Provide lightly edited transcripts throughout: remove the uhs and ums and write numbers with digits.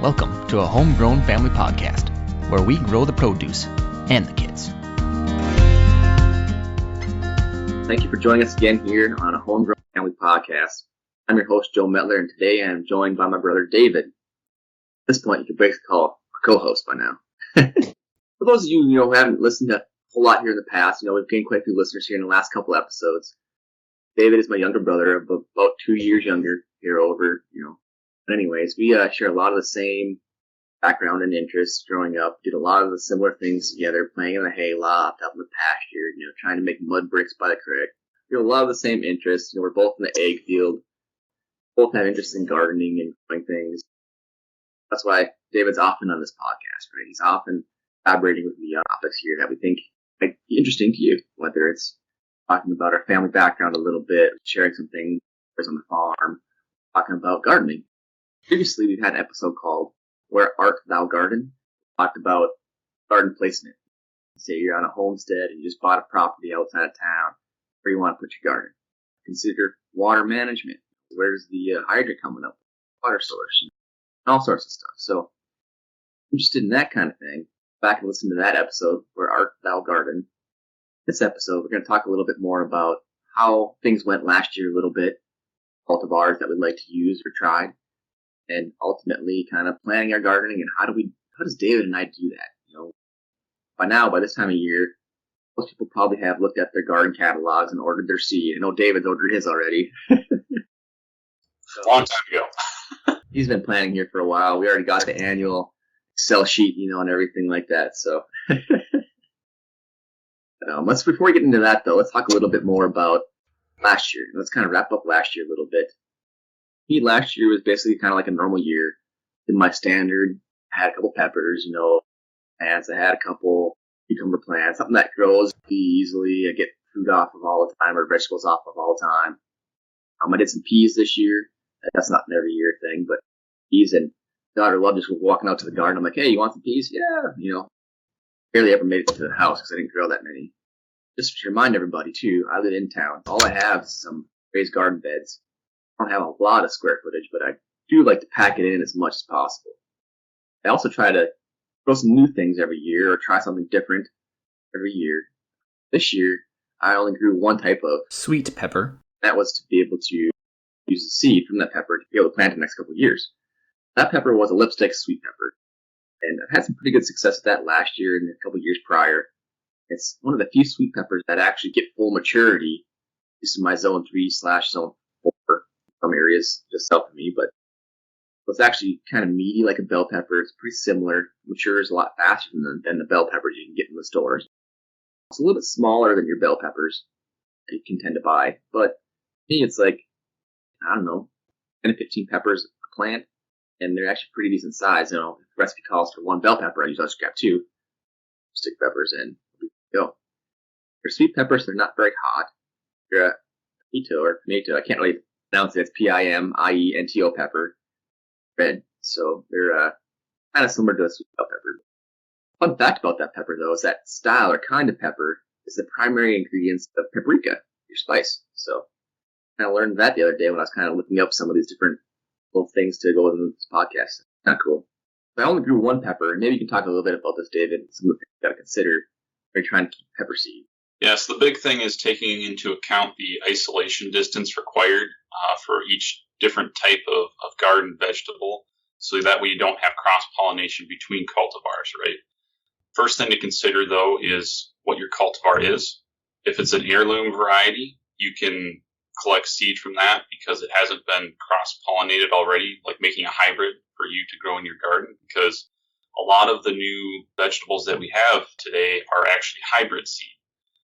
Welcome to a homegrown family podcast where we grow the produce and the kids. Thank you for joining us again here on a homegrown family podcast. I'm your host, Joe Metler, and today I'm joined by my brother, David. At this point, you can basically call a co-host by now. For those of you, who haven't listened to a whole lot here in the past, we've gained quite a few listeners here in the last couple episodes. David is my younger brother, about 2 years younger here over, But anyways, we share a lot of the same background and interests growing up, did a lot of the similar things together, playing in the hayloft, out in the pasture, trying to make mud bricks by the creek. We have a lot of the same interests. We're both in the egg field, both have interest in gardening and growing things. That's why David's often on this podcast, right? He's often collaborating with me on topics here that we think might be interesting to you, whether it's talking about our family background a little bit, sharing some things on the farm, talking about gardening. Previously, we've had an episode called Where Art Thou Garden? We talked about garden placement. Say you're on a homestead and you just bought a property outside of town where you want to put your garden. Consider water management. Where's the hydrant coming up? Water source. And all sorts of stuff. So, interested in that kind of thing, back and listen to that episode, Where Art Thou Garden? This episode, we're going to talk a little bit more about how things went last year a little bit, cultivars that we'd like to use or try, and ultimately kind of planning our gardening and how does David and I do that? By now, by this time of year, most people probably have looked at their garden catalogs and ordered their seed. I know David's ordered his already. Long time ago. He's been planning here for a while. We already got the annual Excel sheet, and everything like that. So, before we get into that, though, let's talk a little bit more about last year. Let's kind of wrap up last year a little bit. Last year was basically kind of like a normal year. In my standard, I had a couple peppers, plants. I had a couple cucumber plants, something that grows easily. I get fruit off of all the time or vegetables off of all the time. I did some peas this year. That's not an every year thing, but peas, and daughter loved just walking out to the garden. I'm like, hey, you want some peas? Yeah, barely ever made it to the house because I didn't grow that many. Just to remind everybody, too, I live in town. All I have is some raised garden beds. I don't have a lot of square footage, but I do like to pack it in as much as possible. I also try to grow some new things every year or try something different every year. This year, I only grew one type of Sweet pepper. That was to be able to use the seed from that pepper to be able to plant it the next couple of years. That pepper was a lipstick sweet pepper. And I've had some pretty good success with that last year and a couple of years prior. It's one of the few sweet peppers that actually get full maturity. This is my zone 3/zone 4. Some areas just south of me, but it's actually kind of meaty like a bell pepper. It's pretty similar. Matures a lot faster than the bell peppers you can get in the stores. It's a little bit smaller than your bell peppers that you can tend to buy, but to me it's like, 10 to 15 peppers a plant, and they're actually pretty decent size. If the recipe calls for one bell pepper, I usually just grab 2 stick peppers and go. They're sweet peppers, they're not very hot. They're a pimento, I can't really pronounce it. It's P-I-M-I-E-N-T-O pepper, red. So they're kind of similar to a sweet bell pepper. Fun fact about that pepper, though, is that style or kind of pepper is the primary ingredients of paprika, your spice. So I learned that the other day when I was kind of looking up some of these different little things to go with this podcast. Kind of cool. I only grew one pepper. Maybe you can talk a little bit about this, David, some of the things you got to consider when you're trying to keep pepper seed. Yes, the big thing is taking into account the isolation distance required for each different type of garden vegetable, so that way you don't have cross-pollination between cultivars, right? First thing to consider, though, is what your cultivar is. If it's an heirloom variety, you can collect seed from that because it hasn't been cross-pollinated already, like making a hybrid for you to grow in your garden, because a lot of the new vegetables that we have today are actually hybrid seed.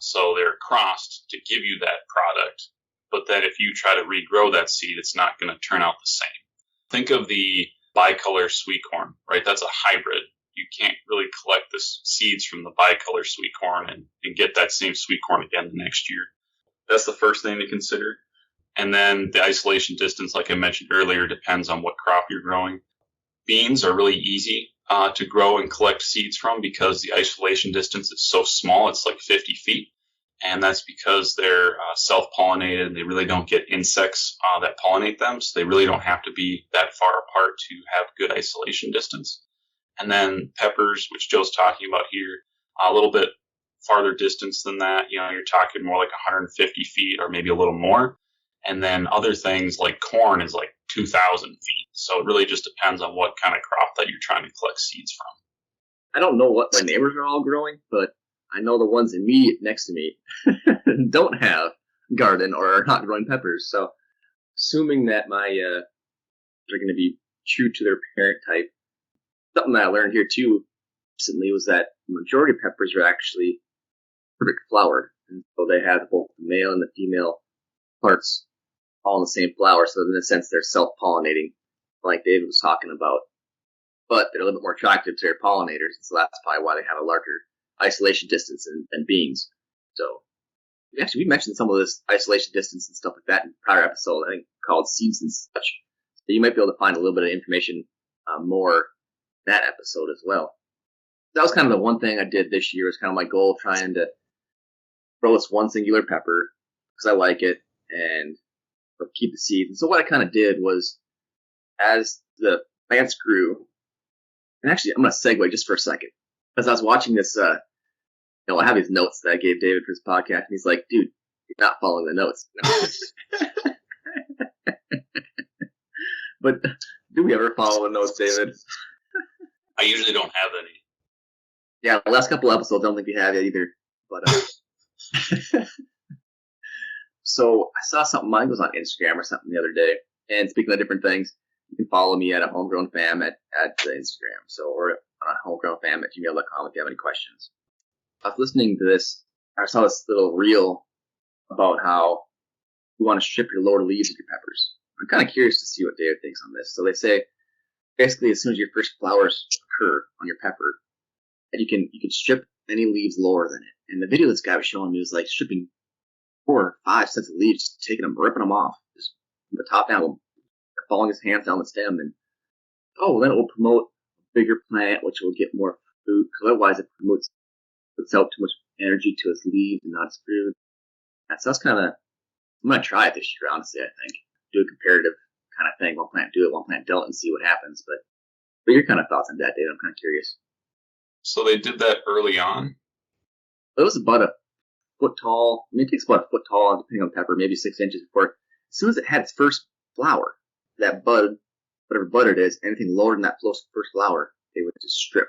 So they're crossed to give you that product, but then if you try to regrow that seed, it's not going to turn out the same. Think of the bicolor sweet corn, right? That's a hybrid. You can't really collect the seeds from the bicolor sweet corn and get that same sweet corn again the next year. That's the first thing to consider. And then the isolation distance, like I mentioned earlier, depends on what crop you're growing. Beans are really easy to grow and collect seeds from because the isolation distance is so small. It's like 50 feet. And that's because they're self-pollinated. They really don't get insects that pollinate them, so they really don't have to be that far apart to have good isolation distance. And then peppers, which Joe's talking about here, a little bit farther distance than that. You're talking more like 150 feet or maybe a little more. And then other things like corn is like 2,000 feet. So it really just depends on what kind of crop that you're trying to collect seeds from. I don't know what my neighbors are all growing, but I know the ones immediate next to me don't have garden or are not growing peppers. So assuming that they're going to be true to their parent type, something that I learned here too recently was that the majority of peppers are actually perfect flowered. And so they have both the male and the female parts all in the same flower. So in a sense, they're self-pollinating, like David was talking about. But they're a little bit more attractive to their pollinators. And so that's probably why they have a larger isolation distance than beans. So we mentioned some of this isolation distance and stuff like that in a prior episode, I think called seeds and such. So you might be able to find a little bit of information more in that episode as well. That was kind of the one thing I did this year, was kind of my goal, trying to grow this one singular pepper because I like it and keep the seeds. And so what I kind of did was, as the plants grew, and actually I'm going to segue just for a second, as I was watching this, I have these notes that I gave David for his podcast, and he's like, dude, you're not following the notes. But do we ever follow the notes, David? I usually don't have any. Yeah, the last couple episodes, I don't think we have it either. But so I saw something, mine was on Instagram or something the other day. And speaking of different things, you can follow me at a homegrown fam at the Instagram. So, or on homegrownfam@gmail.com if you have any questions. I was listening to this. I saw this little reel about how you want to strip your lower leaves of your peppers. I'm kind of curious to see what David thinks on this. So they say, basically, as soon as your first flowers occur on your pepper, and you can strip any leaves lower than it. And the video this guy was showing me was like stripping 4 or 5 sets of leaves, just taking them, ripping them off, just from the top down, falling his hands down the stem, and then it will promote a bigger plant, which will get more fruit. Because otherwise, it puts out too much energy to its leaves and not its fruit. And so that's kind of, I'm gonna try it this year. Honestly, I think do a comparative kind of thing. One plant do it, one plant don't, and see what happens. But your kind of thoughts on that, Dave? I'm kind of curious. So they did that early on? It was about a foot tall. I mean, it takes about a foot tall, depending on the pepper, maybe 6 inches before. As soon as it had its first flower, that bud, whatever bud it is, anything lower than that first flower, they would just strip.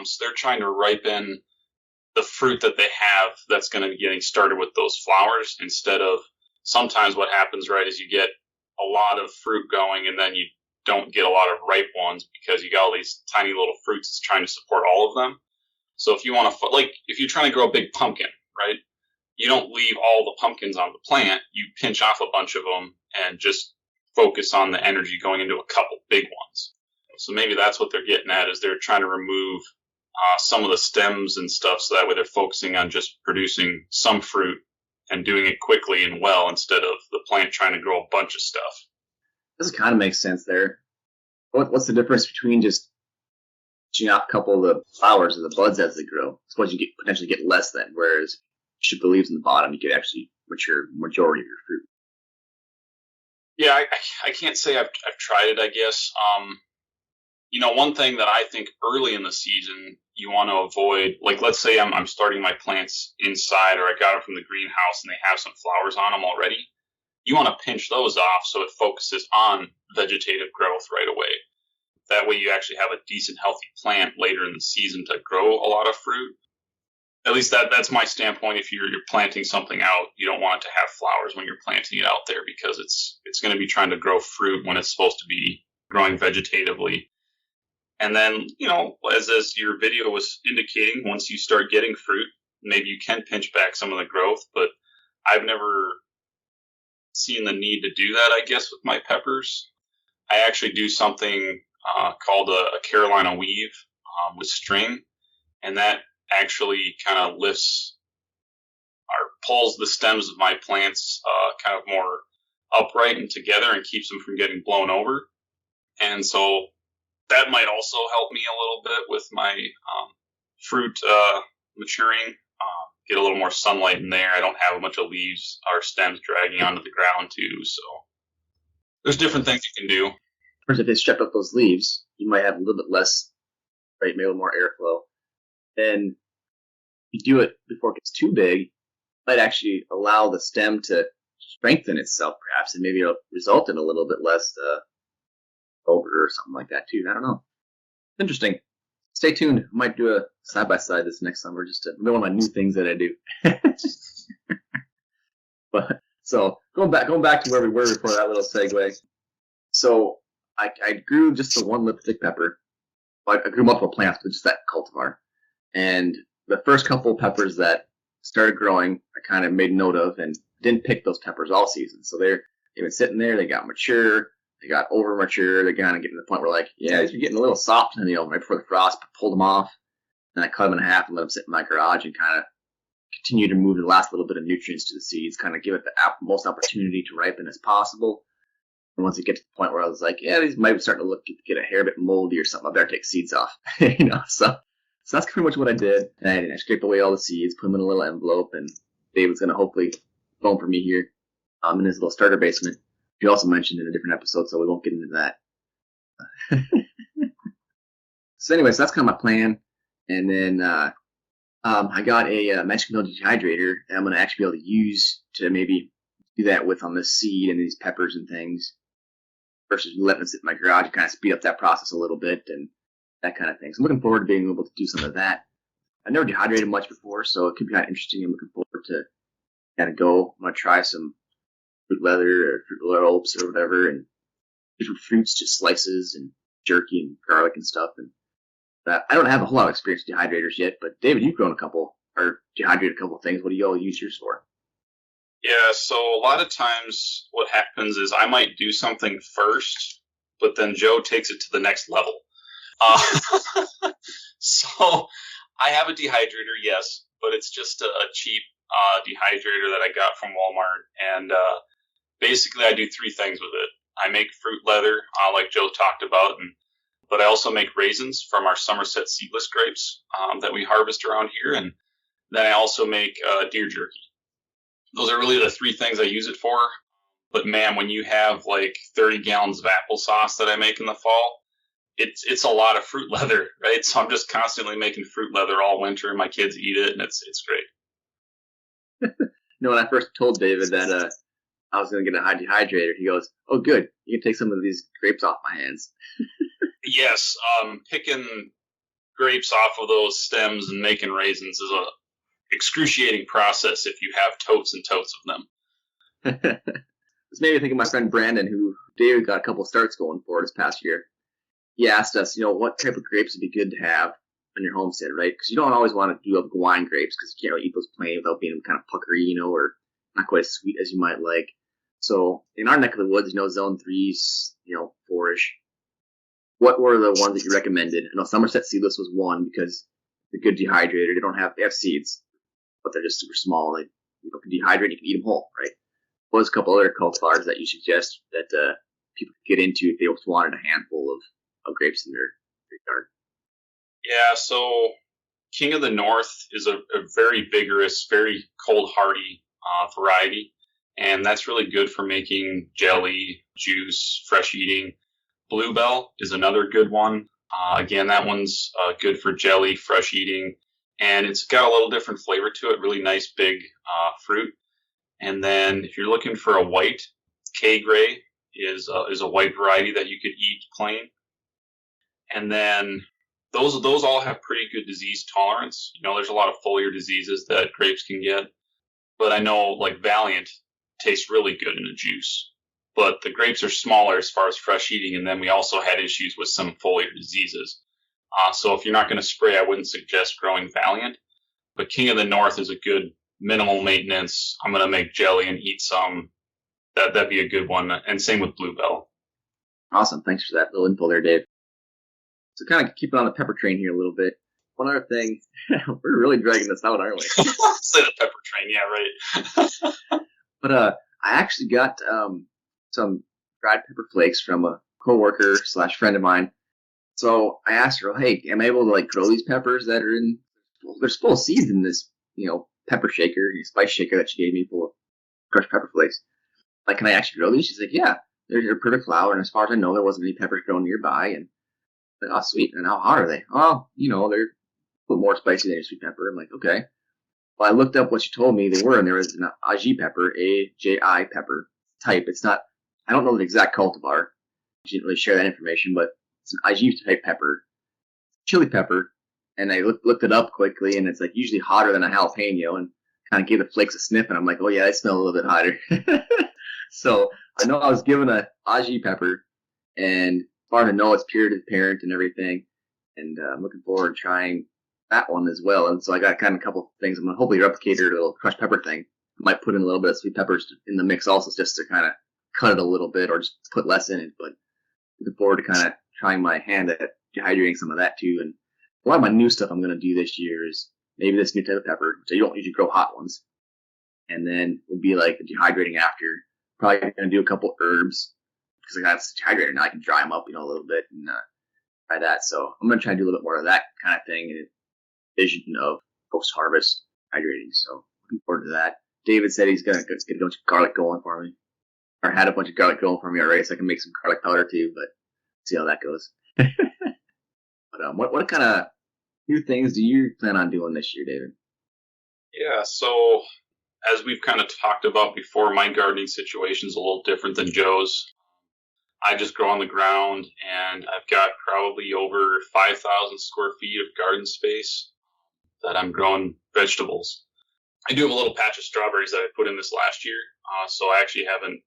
So they're trying to ripen the fruit that they have that's going to be getting started with those flowers, instead of sometimes what happens, right, is you get a lot of fruit going and then you don't get a lot of ripe ones because you got all these tiny little fruits that's trying to support all of them. So if you want to, if you're trying to grow a big pumpkin, right, you don't leave all the pumpkins on the plant. You pinch off a bunch of them and just focus on the energy going into a couple big ones. So maybe that's what they're getting at, is they're trying to remove some of the stems and stuff, so that way they're focusing on just producing some fruit and doing it quickly and well, instead of the plant trying to grow a bunch of stuff. This kind of makes sense there. What's the difference between just pinching off a couple of the flowers and the buds as they grow? Suppose you potentially get less then, whereas if you shoot the leaves in the bottom, you could actually mature majority of your fruit. Yeah, I can't say I've tried it, I guess. One thing that I think early in the season you want to avoid, like let's say I'm starting my plants inside, or I got them from the greenhouse and they have some flowers on them already. You want to pinch those off so it focuses on vegetative growth right away. That way you actually have a decent, healthy plant later in the season to grow a lot of fruit. At least that's my standpoint. If you're planting something out, you don't want it to have flowers when you're planting it out there, because it's going to be trying to grow fruit when it's supposed to be growing vegetatively. And then, as your video was indicating, once you start getting fruit, maybe you can pinch back some of the growth, but I've never seen the need to do that, I guess, with my peppers. I actually do something called a Carolina weave with string, and that actually kind of lifts or pulls the stems of my plants kind of more upright and together and keeps them from getting blown over. And so that might also help me a little bit with my fruit maturing, get a little more sunlight in there. I don't have a bunch of leaves or stems dragging onto the ground too. So there's different things you can do. Of course, if they strip up those leaves, you might have a little bit less, right? Maybe a little more airflow. And if you do it before it gets too big, it might actually allow the stem to strengthen itself, perhaps, and maybe it'll result in a little bit less over or something like that too. I don't know. Interesting. Stay tuned. I might do a side-by-side this next summer, just to one of my new things that I do. But so going back to where we were before that little segue. So I grew just the one lipstick pepper. I grew multiple plants with just that cultivar. And the first couple of peppers that started growing, I kind of made note of and didn't pick those peppers all season. So they've been sitting there. They got mature. They got over mature. They're kind of getting to the point where, like, yeah, these are getting a little soft, and right before the frost, pulled them off, and I cut them in half and let them sit in my garage and kind of continue to move the last little bit of nutrients to the seeds, kind of give it the most opportunity to ripen as possible. And once it gets to the point where I was like, yeah, these might be starting to get a hair bit moldy or something, I better take seeds off, So that's pretty much what I did. And I scraped away all the seeds, put them in a little envelope, and David's going to hopefully phone for me here in his little starter basement. You also mentioned in a different episode, so we won't get into that. So anyways, that's kind of my plan. And then I got a magic mill dehydrator that I'm going to actually be able to use to maybe do that with on this seed and these peppers and things versus letting it sit in my garage and kind of speed up that process a little bit and that kind of thing. So I'm looking forward to being able to do some of that. I've never dehydrated much before, so it could be kind of interesting. I'm looking forward to kind of go. I'm going to try some fruit leather or fruit loops or whatever, and different fruits, just slices and jerky and garlic and stuff. And I don't have a whole lot of experience with dehydrators yet, but David, you've grown dehydrated a couple of things. What do you all use yours for? Yeah, so a lot of times what happens is I might do something first, but then Joe takes it to the next level. So I have a dehydrator, yes, but it's just a cheap dehydrator that I got from Walmart, and basically I do three things with it. I make fruit leather, like Joe talked about, but I also make raisins from our Somerset seedless grapes that we harvest around here, and then I also make deer jerky. Those are really the three things I use it for. But man, when you have like 30 gallons of applesauce that I make in the fall, it's a lot of fruit leather, right? So I'm just constantly making fruit leather all winter, and my kids eat it, and it's great. When I first told David that I was going to get a dehydrator, he goes, "Oh, good. You can take some of these grapes off my hands." Yes, picking grapes off of those stems and making raisins is a excruciating process if you have totes and totes of them. This made me think of my friend Brandon, who David got a couple of starts going for this past year. He asked us, what type of grapes would be good to have on your homestead, right? Because you don't always want to do wine grapes because you can't really eat those plain without being kind of puckery, or not quite as sweet as you might like. So in our neck of the woods, zone 3s, 4-ish. What were the ones that you recommended? I know Somerset seedless was one because it's a good dehydrator. They have seeds, but they're just super small. They can dehydrate. You can eat them whole, right? What was a couple other cultivars that you suggest that people could get into if they just wanted a handful of grapes in their yard? Yeah, so King of the North is a very vigorous, very cold hardy variety, and that's really good for making jelly, juice, fresh eating. Bluebell is another good one. Again, that one's good for jelly, fresh eating, and it's got a little different flavor to it, really nice big fruit. And then if you're looking for a white, K-Gray is a white variety that you could eat plain. And then those all have pretty good disease tolerance. There's a lot of foliar diseases that grapes can get, but I know like Valiant tastes really good in a juice. But the grapes are smaller as far as fresh eating, and then we also had issues with some foliar diseases. So if you're not going to spray, I wouldn't suggest growing Valiant. But King of the North is a good minimal maintenance. I'm going to make jelly and eat some. That'd be a good one. And same with Bluebell. Awesome. Thanks for that little info there, Dave. So kind of keep it on the pepper train here a little bit. One other thing, we're really dragging this out, aren't we? Say the pepper train, yeah, right. But I actually got some dried pepper flakes from a coworker / friend of mine. So I asked her, "Hey, am I able to grow these peppers that are they're full of seeds in this, pepper shaker, a spice shaker that she gave me full of crushed pepper flakes. Like, can I actually grow these? She's like, yeah, they're perfect flower. And as far as I know, there wasn't any peppers grown nearby. And I'm like, oh, sweet. And how hot are they? Oh, they're a little more spicy than your sweet pepper. I'm like, okay. Well, I looked up what she told me they were, and there was an Aji pepper, A-J-I pepper type. It's not, I don't know the exact cultivar. She didn't really share that information, but it's an Aji type pepper, chili pepper. And I looked it up quickly, and it's like usually hotter than a jalapeno, and kind of gave the flakes a sniff, and I'm like, oh yeah, they smell a little bit hotter. So I know I was given a Aji pepper, and as far as I know, it's pure to the parent and everything. And I'm looking forward to trying that one as well. And so I got kind of a couple of things. I'm going to hopefully replicate her little crushed pepper thing. I might put in a little bit of sweet peppers in the mix also, just to kind of cut it a little bit, or just put less in it. But looking forward to kind of trying my hand at dehydrating some of that too. And a lot of my new stuff I'm going to do this year is maybe this new type of pepper, which I don't usually grow hot ones. And then will be like the dehydrating after. Probably going to do a couple herbs because I got this dehydrator now. I can dry them up, a little bit and try that. So I'm going to try to do a little bit more of that kind of thing and vision of post-harvest hydrating. So looking forward to that. David said he's going to get a bunch of garlic going for me, or had a bunch of garlic going for me already, so I can make some garlic powder too. But see how that goes. But what kind of new things do you plan on doing this year, David? Yeah, so as we've kind of talked about before, my gardening situation is a little different than Joe's. I just grow on the ground, and I've got probably over 5,000 square feet of garden space that I'm growing vegetables. I do have a little patch of strawberries that I put in this last year, so I actually haven't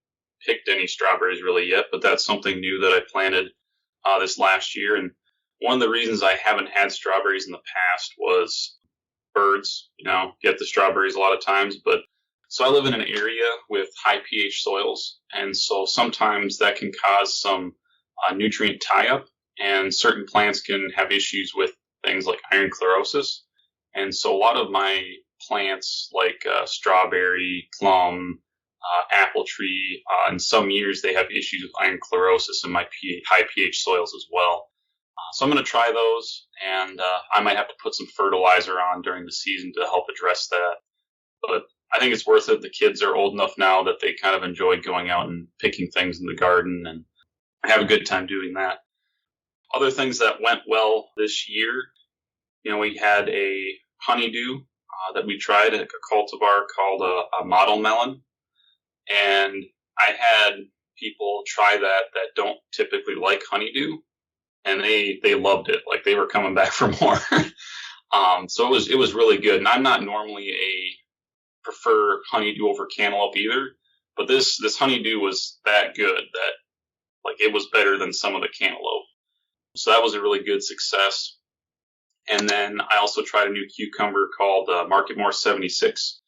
picked any strawberries really yet, but that's something new that I planted this last year. And one of the reasons I haven't had strawberries in the past was birds, get the strawberries a lot of times. But so I live in an area with high pH soils, and so sometimes that can cause some nutrient tie-up, and certain plants can have issues with things like iron chlorosis. And so a lot of my plants, like strawberry, plum, apple tree, in some years they have issues with iron chlorosis in my high pH soils as well. So I'm going to try those, and I might have to put some fertilizer on during the season to help address that. But I think it's worth it. The kids are old enough now that they kind of enjoy going out and picking things in the garden, and I have a good time doing that. Other things that went well this year, we had a Honeydew that we tried, a cultivar called a model melon. And I had people try that don't typically like Honeydew, and they loved it. Like, they were coming back for more. So it was really good. And I'm not normally prefer Honeydew over cantaloupe either, but this Honeydew was that good that, like, it was better than some of the cantaloupe. So that was a really good success. And then I also tried a new cucumber called Marketmore 76.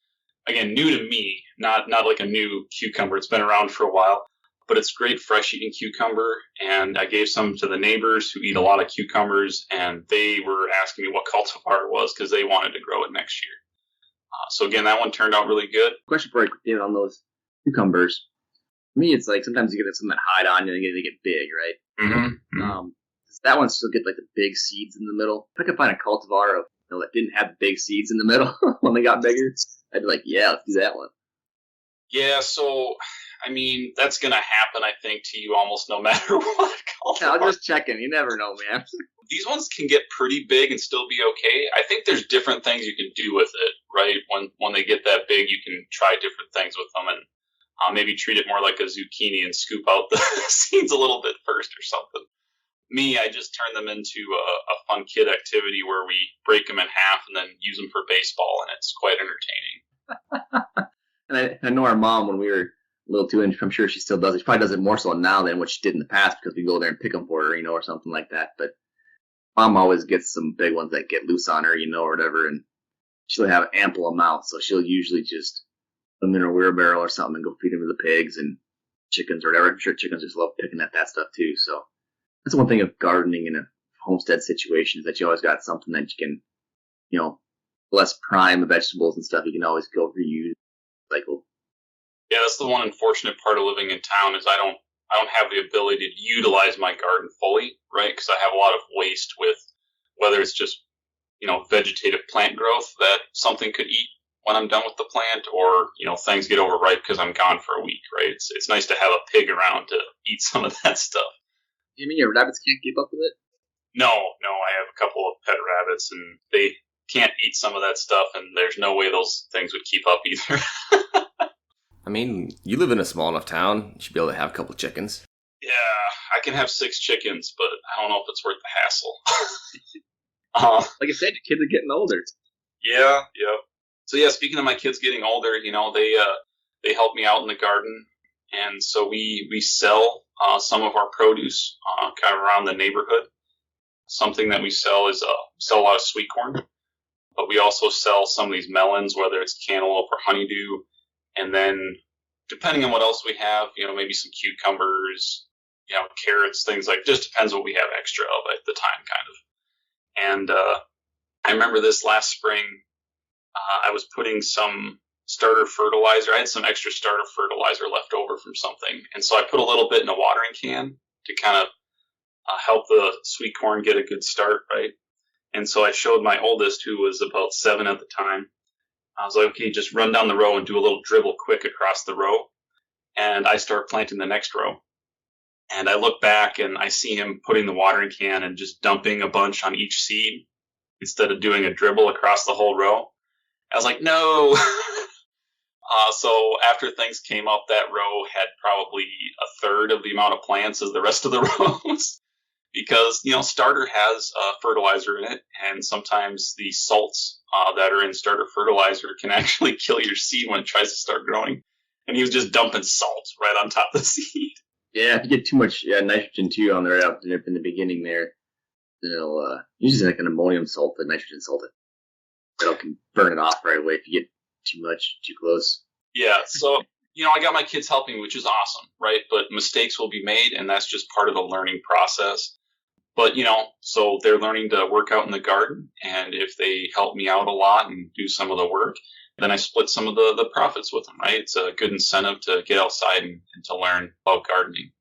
Again, new to me, not like a new cucumber. It's been around for a while, but it's great fresh eating cucumber. And I gave some to the neighbors who eat a lot of cucumbers, and they were asking me what cultivar it was because they wanted to grow it next year. So again, that one turned out really good. Question for you on those cucumbers. For me, it's like sometimes you get something that hide on you and they get big, right? Mm-hmm. Does that one still get like the big seeds in the middle? If I could find a cultivar of that didn't have big seeds in the middle when they got bigger, I'd be like, yeah, let's do that one. Yeah, so I mean, that's going to happen, I think, to you almost no matter what cultivar. Yeah, I'm just checking. You never know, man. These ones can get pretty big and still be okay. I think there's different things you can do with it, right? When they get that big, you can try different things with them, and maybe treat it more like a zucchini and scoop out the seeds a little bit first or something. Me, I just turn them into a fun kid activity where we break them in half and then use them for baseball, and it's quite entertaining. And I know our mom, when we were a little too in, I'm sure she still does it. She probably does it more so now than what she did in the past because we go there and pick them for her, or something like that. But Mom always gets some big ones that get loose on her, or whatever, and she'll have ample amounts. So she'll usually just put them in her wheelbarrow or something and go feed them to the pigs and chickens or whatever. I'm sure chickens just love picking at that stuff too. So that's one thing of gardening in a homestead situation is that you always got something that you can, less prime vegetables and stuff. You can always go reuse, cycle. Yeah, that's the one unfortunate part of living in town is I don't have the ability to utilize my garden fully, right? Because I have a lot of waste with whether it's just, vegetative plant growth that something could eat, when I'm done with the plant, or things get overripe because I'm gone for a week, right? It's nice to have a pig around to eat some of that stuff. You mean your rabbits can't keep up with it? No, I have a couple of pet rabbits, and they can't eat some of that stuff, and there's no way those things would keep up either. I mean, you live in a small enough town, you should be able to have a couple of chickens. Yeah, I can have 6 chickens, but I don't know if it's worth the hassle. Like I said, your kids are getting older. Yeah. So yeah, speaking of my kids getting older, they help me out in the garden, and so we sell some of our produce kind of around the neighborhood. Something that we sell is sell a lot of sweet corn, but we also sell some of these melons, whether it's cantaloupe or honeydew, and then depending on what else we have, maybe some cucumbers, carrots, things like. Just depends what we have extra of at the time, kind of. And I remember this last spring, I was putting some starter fertilizer. I had some extra starter fertilizer left over from something, and so I put a little bit in a watering can to kind of help the sweet corn get a good start, right? And so I showed my oldest, who was about 7 at the time. I was like, okay, just run down the row and do a little dribble quick across the row. And I start planting the next row. And I look back and I see him putting the watering can and just dumping a bunch on each seed instead of doing a dribble across the whole row. I was like, no. So after things came up, that row had probably a third of the amount of plants as the rest of the rows. Because, starter has fertilizer in it, and sometimes the salts that are in starter fertilizer can actually kill your seed when it tries to start growing. And he was just dumping salt right on top of the seed. Yeah, if you get too much nitrogen, too, on the right in the beginning there, it'll usually like an ammonium salt, the nitrogen salt, it'll can burn it off right away if you get too much, too close. Yeah, so, I got my kids helping me, which is awesome, right? But mistakes will be made, and that's just part of the learning process. But, so they're learning to work out in the garden, and if they help me out a lot and do some of the work, then I split some of the profits with them, right? It's a good incentive to get outside and to learn about gardening.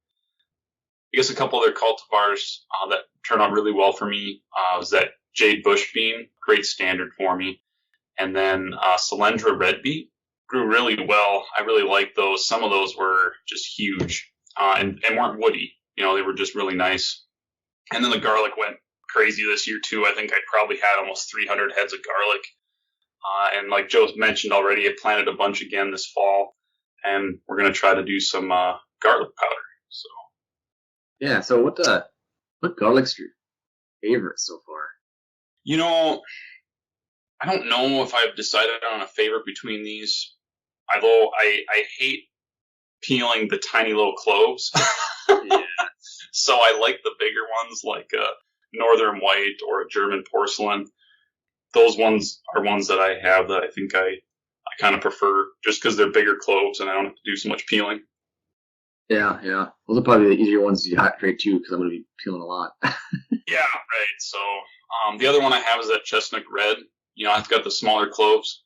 I guess a couple other cultivars that turned out really well for me was that Jade bush bean, great standard for me. And then Solyndra red beet grew really well. I really liked those. Some of those were just huge and weren't woody. They were just really nice. And then the garlic went crazy this year, too. I think I probably had almost 300 heads of garlic. And like Joe mentioned already, I planted a bunch again this fall. And we're going to try to do some garlic powder. So. Yeah, so what garlic's your favorite so far? I don't know if I've decided on a favorite between these. Although I hate peeling the tiny little cloves. Yeah. So I like the bigger ones, like a Northern White or a German Porcelain. Those ones are ones that I have that I think I kind of prefer, just because they're bigger cloves and I don't have to do so much peeling. Yeah. Those are probably the easier ones to hydrate too, because I'm going to be peeling a lot. Yeah, right. So the other one I have is that Chestnut Red. It's got the smaller cloves.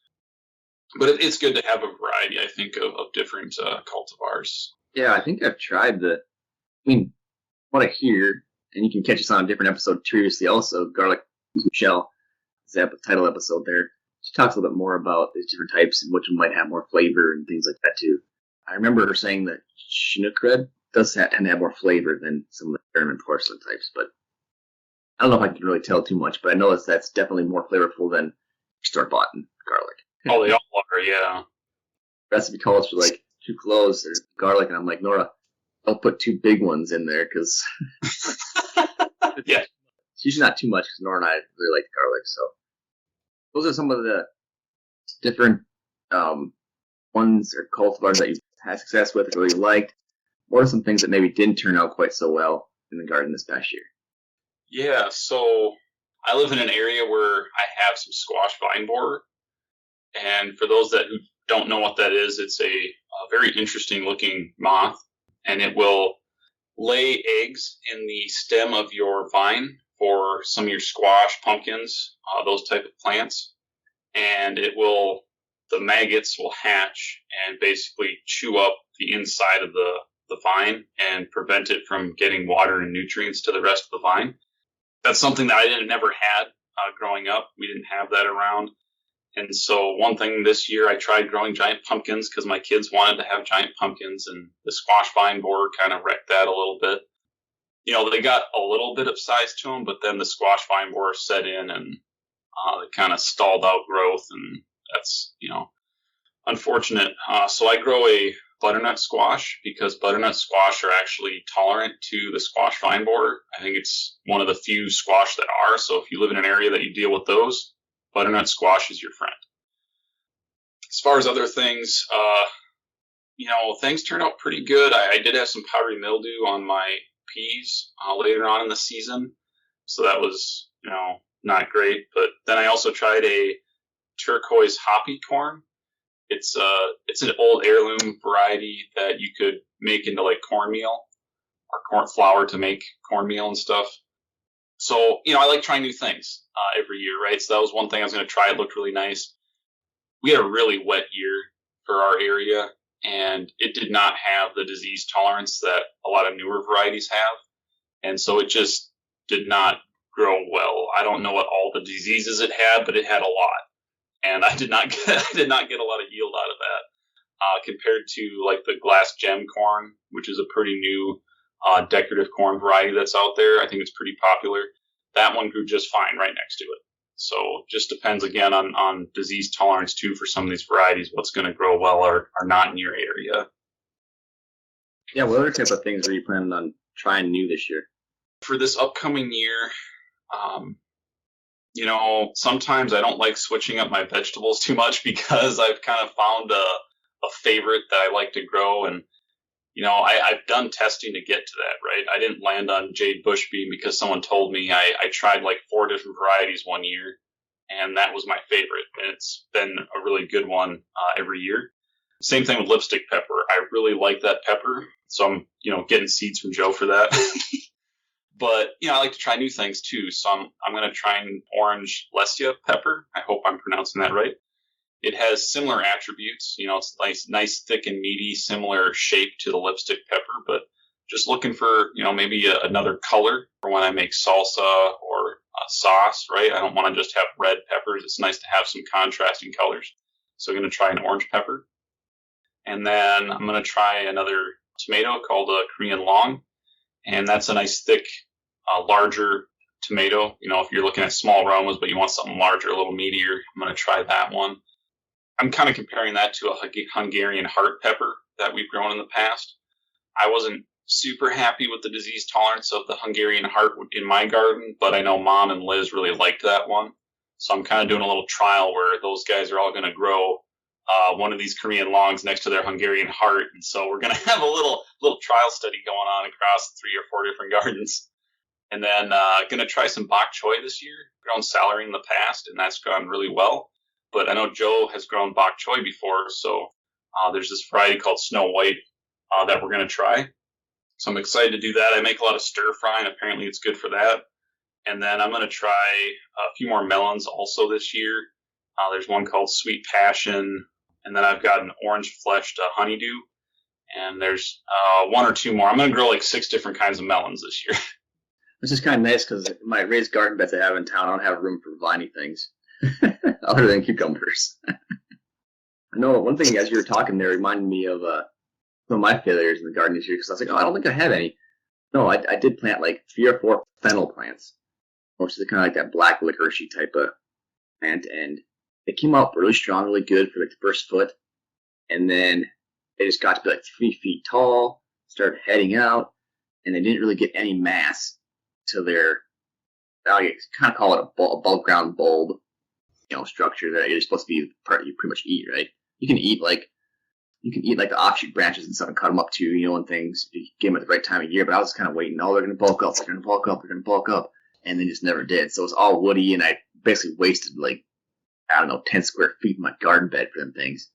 But it's good to have a variety, I think, of different cultivars. Yeah, I think I've tried what I hear, and you can catch us on a different episode previously also, Garlic Michelle, is the title episode there. She talks a little bit more about these different types and which one might have more flavor and things like that too. I remember her saying that Chinook Red does tend to have more flavor than some of the German Porcelain types, but I don't know if I can really tell too much, but I know that's definitely more flavorful than store-bought garlic. Oh, they all are, yeah. Recipe calls for like 2 cloves or garlic, and I'm like, Nora, I'll put 2 big ones in there because yeah, it's usually not too much because Nora and I really like garlic. So those are some of the different ones or cultivars that you've had success with or really liked. What are some things that maybe didn't turn out quite so well in the garden this past year? Yeah, so I live in an area where I have some squash vine borer. And for those who don't know what that is, it's a very interesting looking moth, and it will lay eggs in the stem of your vine for some of your squash, pumpkins, those type of plants. And the maggots will hatch and basically chew up the inside of the vine and prevent it from getting water and nutrients to the rest of the vine. That's something that I never had growing up. We didn't have that around. And so one thing this year, I tried growing giant pumpkins because my kids wanted to have giant pumpkins, and the squash vine borer kind of wrecked that a little bit. They got a little bit of size to them, but then the squash vine borer set in, and they kind of stalled out growth, and that's, unfortunate. So I grow a butternut squash because butternut squash are actually tolerant to the squash vine borer. I think it's one of the few squash that are. So if you live in an area that you deal with those, butternut squash is your friend. As far as other things, things turned out pretty good. I did have some powdery mildew on my peas later on in the season. So that was, not great. But then I also tried a turquoise hoppy corn. It's an old heirloom variety that you could make into like cornmeal or corn flour to make cornmeal and stuff. So, I like trying new things every year, right? So that was one thing I was going to try. It looked really nice. We had a really wet year for our area, and it did not have the disease tolerance that a lot of newer varieties have. And so it just did not grow well. I don't know what all the diseases it had, but it had a lot. And I did not get a lot of yield out of that compared to like the glass gem corn, which is a pretty new decorative corn variety that's out there. I think it's pretty popular. That one grew just fine right next to it. So just depends again on disease tolerance too for some of these varieties, what's going to grow well or not in your area. Yeah, what other type of things are you planning on trying new this year? For this upcoming year, sometimes I don't like switching up my vegetables too much because I've kind of found a favorite that I like to grow. And, I've done testing to get to that, right? I didn't land on Jade bush bean because someone told me. I tried like 4 different varieties one year, and that was my favorite. And it's been a really good one every year. Same thing with lipstick pepper. I really like that pepper. So I'm, getting seeds from Joe for that. But, I like to try new things too. So I'm going to try an orange Lesia pepper. I hope I'm pronouncing that right. It has similar attributes. It's nice, thick and meaty, similar shape to the lipstick pepper, but just looking for, maybe another color for when I make salsa or sauce, right? I don't want to just have red peppers. It's nice to have some contrasting colors. So I'm going to try an orange pepper. And then I'm going to try another tomato called a Korean long. And that's a nice, thick, larger tomato. If you're looking at small aromas, but you want something larger, a little meatier, I'm going to try that one. I'm kind of comparing that to a Hungarian heart pepper that we've grown in the past. I wasn't super happy with the disease tolerance of the Hungarian heart in my garden, but I know Mom and Liz really liked that one. So I'm kind of doing a little trial where those guys are all going to grow one of these Korean longs next to their Hungarian heart. And so we're going to have a little trial study going on across 3 or 4 different gardens. And then going to try some bok choy this year. Grown celery in the past, and that's gone really well. But I know Joe has grown bok choy before, so there's this variety called Snow White that we're going to try. So I'm excited to do that. I make a lot of stir fry, and apparently it's good for that. And then I'm going to try a few more melons also this year. There's one called Sweet Passion, and then I've got an orange-fleshed honeydew. And there's 1 or 2 more. I'm going to grow like 6 different kinds of melons this year. Which is kind of nice because my raised garden beds I have in town, I don't have room for viney things other than cucumbers. I know one thing as you were talking there reminded me of some of my failures in the garden this year because I was like, I don't think I have any. No, I did plant like 3 or 4 fennel plants, which is kind of like that black licorice type of plant, and it came out really strong, really good for like the first foot, and then they just got to be like 3 feet tall, started heading out, and they didn't really get any mass to their, I kind of call it a above ground bulb, structure that you're supposed to be part you pretty much eat, right? You can eat like the offshoot branches and stuff and cut them up too, and things. You get them at the right time of year, but I was kind of waiting. Oh, they're going to bulk up, they're going to bulk up, they're going to bulk up, and they just never did. So it was all woody, and I basically wasted 10 square feet in my garden bed for them things.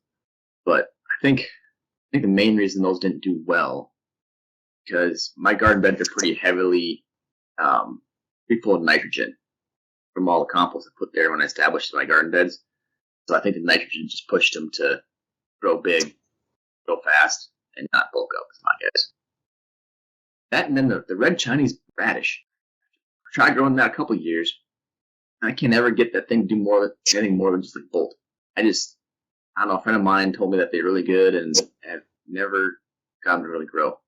But I think the main reason those didn't do well because my garden beds are pretty heavily full of nitrogen from all the compost I put there when I established my garden beds. So I think the nitrogen just pushed them to grow big, grow fast, and not bulk up, is my guess. That and then the red Chinese radish. I tried growing that a couple years. I can't ever get that thing to do anything more than just bolt. I don't know, a friend of mine told me that they're really good and have never gotten to really grow.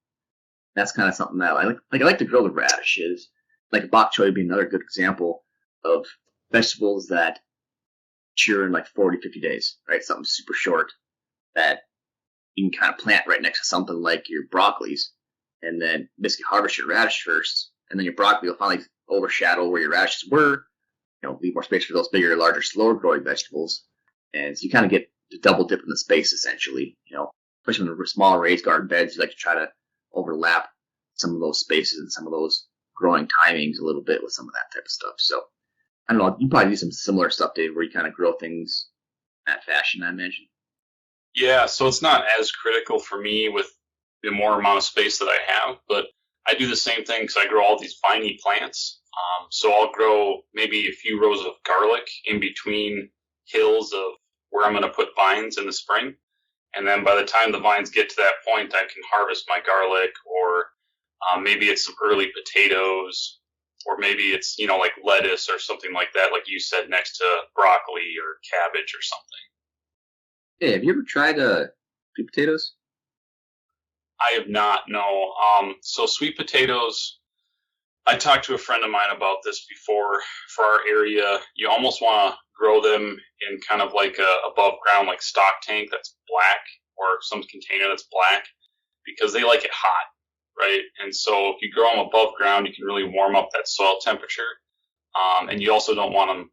That's kind of something that I like. Like I like to grow the radishes. Like bok choy would be another good example of vegetables that mature in like 40, 50 days, right? Something super short that you can kind of plant right next to something like your broccolis, and then basically harvest your radish first, and then your broccoli will finally overshadow where your radishes were. Leave more space for those bigger, larger, slower growing vegetables, and so you kind of get to double dip in the space essentially. Especially when we're smaller raised garden beds, you like to try to overlap some of those spaces and some of those growing timings a little bit with some of that type of stuff. So I don't know, you probably do some similar stuff, Dave, where you kind of grow things in that fashion, I imagine. Yeah, so it's not as critical for me with the more amount of space that I have, but I do the same thing because I grow all these viney plants. So I'll grow maybe a few rows of garlic in between hills of where I'm going to put vines in the spring. And then by the time the vines get to that point, I can harvest my garlic, or maybe it's some early potatoes, or maybe it's, like lettuce or something like that, like you said, next to broccoli or cabbage or something. Hey, have you ever tried sweet potatoes? I have not, no. So sweet potatoes, I talked to a friend of mine about this before. For our area, you almost want to grow them in kind of like a above ground, like stock tank that's black, or some container that's black, because they like it hot, right? And so if you grow them above ground, you can really warm up that soil temperature. And you also don't want them,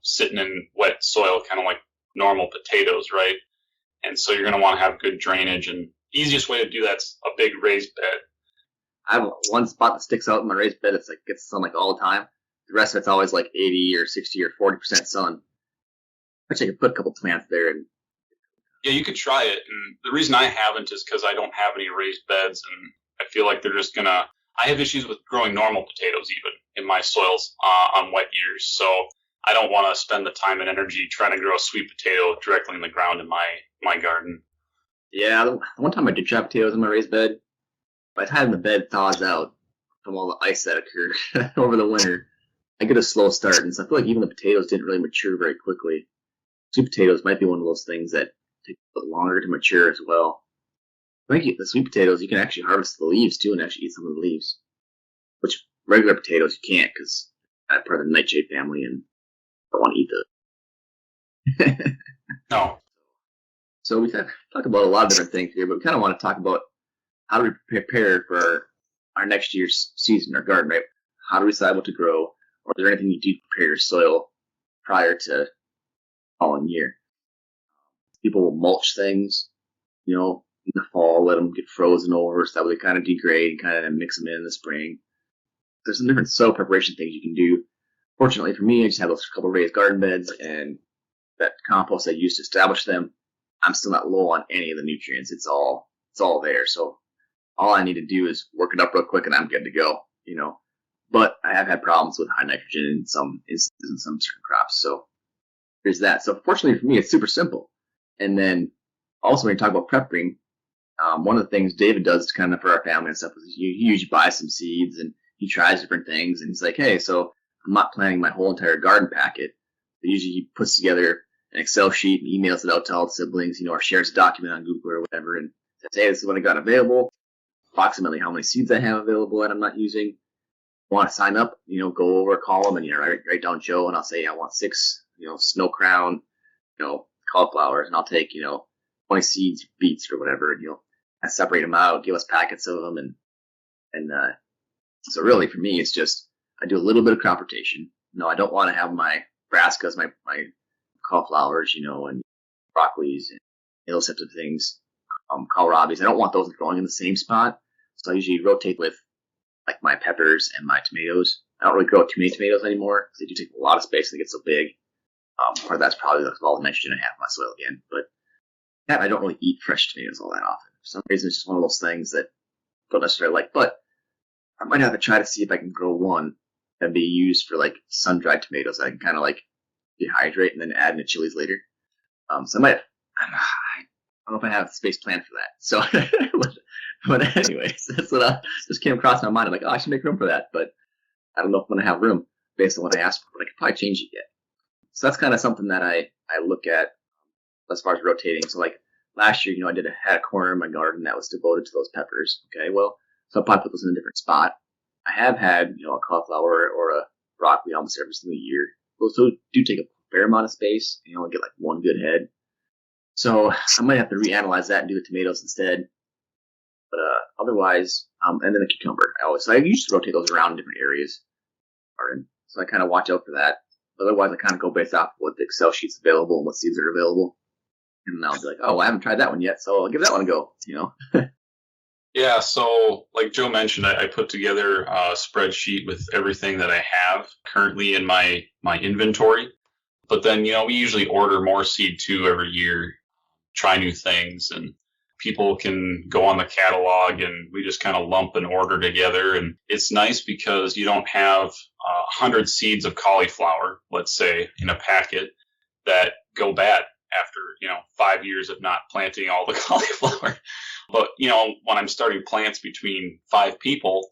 sitting in wet soil, kind of like normal potatoes, right? And so you're going to want to have good drainage, and the easiest way to do that's a big raised bed. I have one spot that sticks out in my raised bed. It's like gets sun like all the time. The rest of it's always like 80 or 60 or 40% sun. Actually, I could put a couple plants there. And yeah, you could try it. And the reason I haven't is because I don't have any raised beds, and I feel like they're just gonna. I have issues with growing normal potatoes even in my soils on wet years, so I don't want to spend the time and energy trying to grow a sweet potato directly in the ground in my garden. Yeah, the one time I did try potatoes in my raised bed. By the time the bed thaws out from all the ice that occurred over the winter, I get a slow start, and so I feel like even the potatoes didn't really mature very quickly. Sweet potatoes might be one of those things that take a bit longer to mature as well. I think the sweet potatoes, you can actually harvest the leaves too and actually eat some of the leaves. Which regular potatoes you can't, because I'm part of the nightshade family and don't want to eat those. No. So we kind of talk about a lot of different things here, but we kind of want to talk about how do we prepare for our next year's season, our garden, right? How do we decide what to grow? Or is there anything you do to prepare your soil prior to the following year? People will mulch things, in the fall, let them get frozen over so that way they kind of degrade and kind of mix them in the spring. There's some different soil preparation things you can do. Fortunately for me, I just have those couple raised garden beds, and that compost I used to establish them, I'm still not low on any of the nutrients. It's all there. So all I need to do is work it up real quick and I'm good to go, But I have had problems with high nitrogen in some instances in some certain crops. So there's that. So fortunately for me, it's super simple. And then also when you talk about prepping, one of the things David does kind of for our family and stuff is he usually buys some seeds and he tries different things. And he's like, hey, so I'm not planting my whole entire garden packet. But usually he puts together an Excel sheet and emails it out to all the siblings, or shares a document on Google or whatever, and says, hey, this is what I got available, approximately how many seeds I have available that I'm not using. Want to sign up, go over, call them, and write down Joe, and I'll say I want 6, snow crown, cauliflowers, and I'll take 20 seeds, beets or whatever, and I separate them out, give us packets of them, and so really for me it's just I do a little bit of crop rotation. I don't want to have my brassicas, my cauliflowers, and broccolis and those types of things, kohlrabis. I don't want those growing in the same spot, so I usually rotate with like my peppers and my tomatoes. I don't really grow too many tomatoes anymore because they do take a lot of space and they get so big. Part of that's probably all the nitrogen I have in my soil again. But yeah, I don't really eat fresh tomatoes all that often. For some reason, it's just one of those things that I don't necessarily like. But I might have to try to see if I can grow one and be used for like sun-dried tomatoes. I can kind of like dehydrate and then add into chilies later. So I don't know if I have space planned for that. So, but anyways, that's what just came across my mind. I'm like, I should make room for that. But I don't know if I'm going to have room based on what I asked for. But I could probably change it yet. So that's kind of something that I look at as far as rotating. So like last year, I had a corner of my garden that was devoted to those peppers. Okay, well, so I'll probably put those in a different spot. I have had, a cauliflower or a broccoli almost every single year. Those do take a fair amount of space, and you only get like one good head. So I might have to reanalyze that and do the tomatoes instead. But otherwise, and then the cucumber. I used to rotate those around in different areas. So I kind of watch out for that. Otherwise, I kind of go based off what the Excel sheet's available and what seeds are available. And I'll be like, oh, I haven't tried that one yet, so I'll give that one a go, Yeah, so like Joe mentioned, I put together a spreadsheet with everything that I have currently in my inventory. But then, we usually order more seed too every year, try new things, and people can go on the catalog and we just kind of lump an order together. And it's nice because you don't have 100 seeds of cauliflower, let's say, in a packet that go bad after, 5 years of not planting all the cauliflower. But, when I'm starting plants between 5 people,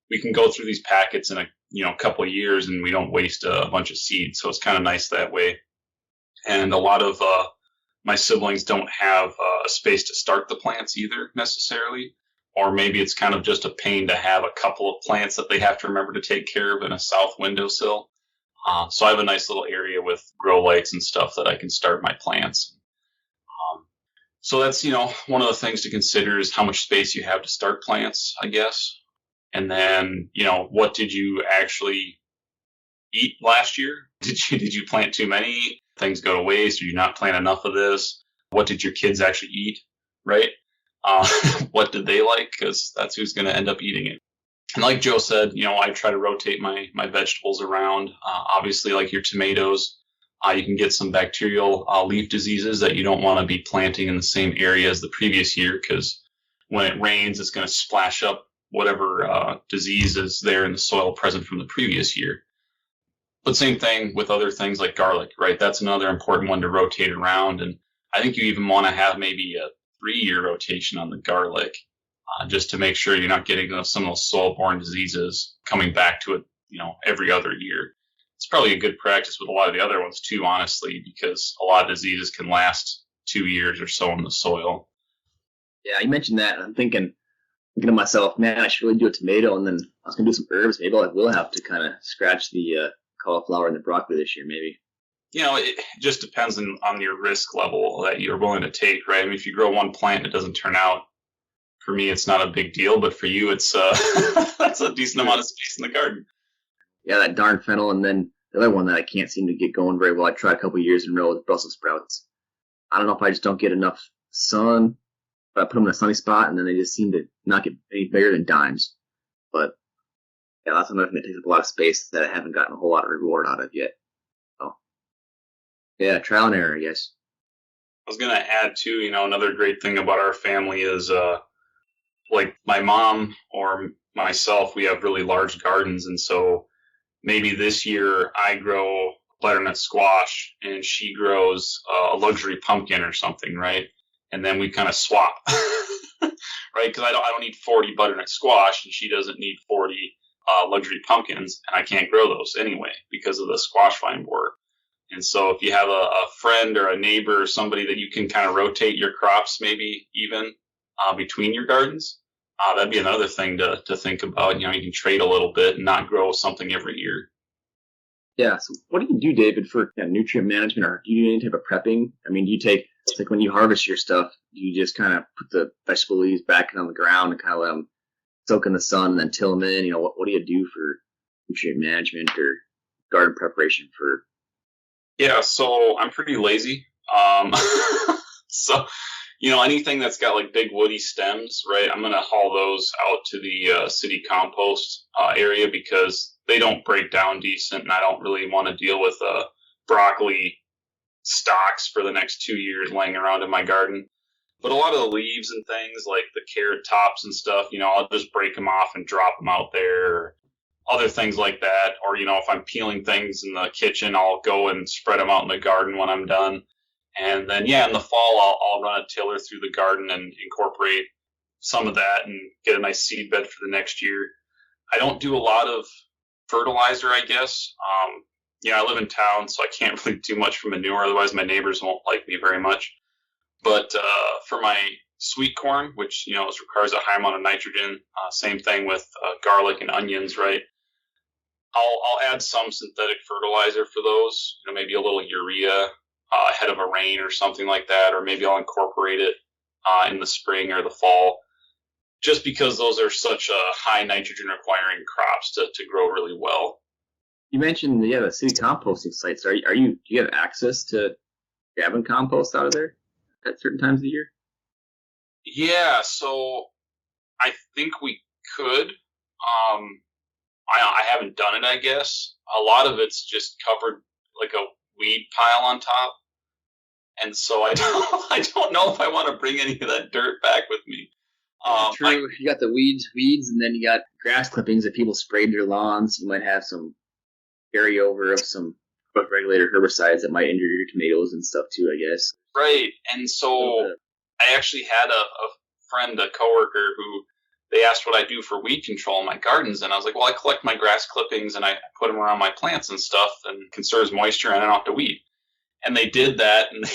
we can go through these packets in a couple of years and we don't waste a bunch of seeds. So it's kind of nice that way. And a lot of my siblings don't have a space to start the plants either necessarily. Or maybe it's kind of just a pain to have a couple of plants that they have to remember to take care of in a south windowsill. So I have a nice little area with grow lights and stuff that I can start my plants. So that's, one of the things to consider is how much space you have to start plants, I guess. And then, what did you actually eat last year? Did you plant too many? Things go to waste? Or you not plant enough of this? What did your kids actually eat, right? What did they like? Because that's who's going to end up eating it. And like Joe said, I try to rotate my vegetables around. Obviously, like your tomatoes, you can get some bacterial leaf diseases that you don't want to be planting in the same area as the previous year, because when it rains, it's going to splash up whatever disease is there in the soil present from the previous year. But same thing with other things like garlic, right? That's another important one to rotate around. And I think you even want to have maybe a 3-year rotation on the garlic, just to make sure you're not getting some of those soil-borne diseases coming back to it, every other year. It's probably a good practice with a lot of the other ones too, honestly, because a lot of diseases can last 2 years or so in the soil. Yeah, you mentioned that, and I'm thinking to myself, man, I should really do a tomato, and then I was going to do some herbs. Maybe I will have to kind of scratch the cauliflower and the broccoli this year, maybe. It just depends on your risk level that you're willing to take, right? I mean, if you grow one plant and it doesn't turn out, for me, it's not a big deal, but for you, it's that's a decent amount of space in the garden. Yeah, that darn fennel, and then the other one that I can't seem to get going very well. I tried a couple of years in a row with Brussels sprouts. I don't know if I just don't get enough sun, but I put them in a sunny spot, and then they just seem to not get any bigger than dimes. But yeah, that's another thing that takes up a lot of space that I haven't gotten a whole lot of reward out of yet. So yeah, trial and error, I guess. I was going to add too, another great thing about our family is like my mom or myself, we have really large gardens, and so maybe this year I grow butternut squash and she grows a luxury pumpkin or something, right? And then we kind of swap, right? Because I don't need 40 butternut squash and she doesn't need 40 luxury pumpkins, and I can't grow those anyway because of the squash vine borer. And so if you have a friend or a neighbor or somebody that you can kind of rotate your crops maybe even between your gardens, that'd be another thing to think about. You can trade a little bit and not grow something every year. Yeah. So what do you do, David, for nutrient management, or do you do any type of prepping? I mean, it's like when you harvest your stuff, do you just kind of put the vegetable leaves back on the ground and kind of let them soak in the sun and then till them in? What do you do for nutrient management or garden preparation for? Yeah, so I'm pretty lazy. So, anything that's got like big woody stems, right? I'm going to haul those out to the city compost area because they don't break down decent, and I don't really want to deal with broccoli stalks for the next 2 years laying around in my garden. But a lot of the leaves and things like the carrot tops and stuff, I'll just break them off and drop them out there. Or other things like that. Or, if I'm peeling things in the kitchen, I'll go and spread them out in the garden when I'm done. And then, in the fall, I'll run a tiller through the garden and incorporate some of that and get a nice seed bed for the next year. I don't do a lot of fertilizer, I guess. I live in town, so I can't really do much for manure. Otherwise, my neighbors won't like me very much. But for my sweet corn, which requires a high amount of nitrogen, same thing with garlic and onions, right? I'll add some synthetic fertilizer for those. Maybe a little urea ahead of a rain or something like that, or maybe I'll incorporate it in the spring or the fall, just because those are such high nitrogen requiring crops to grow really well. You mentioned the city composting sites. Do you have access to grabbing compost out of there at certain times of the year? Yeah, so I think we could. I haven't done it, I guess. A lot of it's just covered like a weed pile on top. And so I don't know if I want to bring any of that dirt back with me. True. You got the weeds, and then you got grass clippings that people sprayed their lawns. You might have some carryover of some growth regulator herbicides that might injure your tomatoes and stuff too, I guess. Right. And so I actually had a friend, a coworker, who they asked what I do for weed control in my gardens. And I was like, well, I collect my grass clippings and I put them around my plants and stuff and conserves moisture and I don't have to weed. And they did that, and